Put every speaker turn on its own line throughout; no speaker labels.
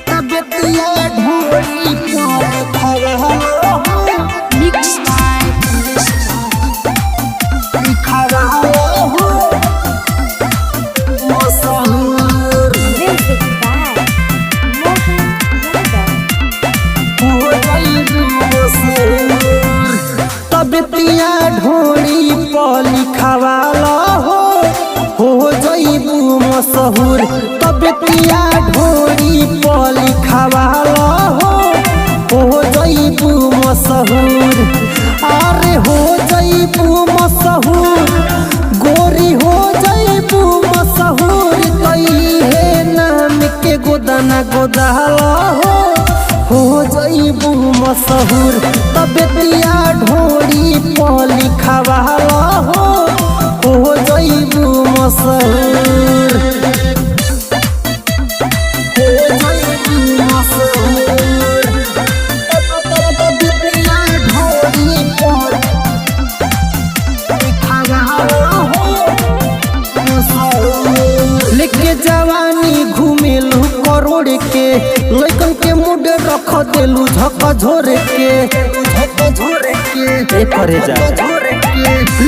तबतिया ढोली पर खड़ा मिक्स खड़ा हो मशहूर
Music by Mohan Yadav.
तबतिया ढोली पर लिखवाला हो जइबू मशहूर। तबतिया ढोली पर लिखवाला हो जइबू मशहूर। अरे हो जइबू मशहूर गोरी हो जइबू मशहूर। कइहे नाम के गोदाना गोदाला हो जइबू मशहूर। तबतिया ढोली पर लिखवाला हो जइबू मशहूर। हो जइबू मशहूर। तबतिया ढोली पर लिखवाला हो मशहूर। लेके जवानी घूमेलू करोड़ के लइकन के मुड रख देलू झकझोर के परे जा।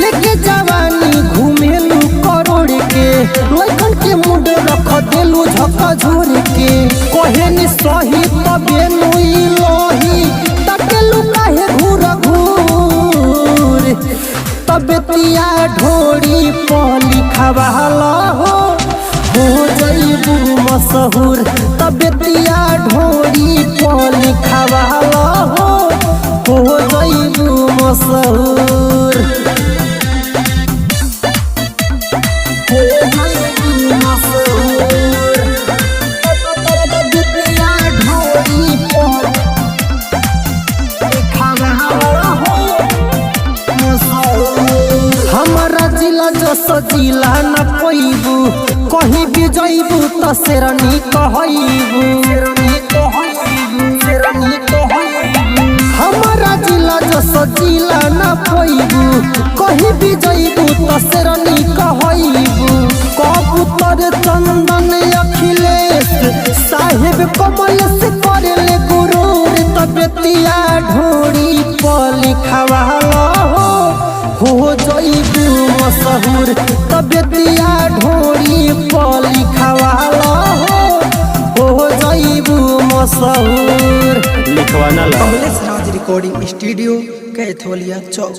लेके जवानी घूमेलू करोड़ के लइकन के मुड रख देलू झकझोर के। कहे नि सही तबे नुई लोही तकेलू काहे घूर घूर। तबतिया ढोली पर लिखवाला हो जइबू मशहूर। तबतिया ढोली पर लिखवाला हो जइबू मशहूर। हो जइबू मशहूर। तबतिया ढोली पर लिखवाला हो मशहूर। हमारा जिला जस जिला न पैबू कहीं भी जइबू त शेरनी कहबू। हमारा जिला जस जिला न पैबू कहीं भी जइबू त शेरनी कहबू। कबूतर चंदन अखिलेश साहेब कमल से करेले गुरूर। तबतिया ढोली पर लिखवाला हो जइबू मशहूर। तबतिया ढोली पर लिखवाला हो जइबू मशहूर।
लिखवाना ला। कमलेश राज रिकॉर्डिंग स्टूडियो कैथोलिया चौक।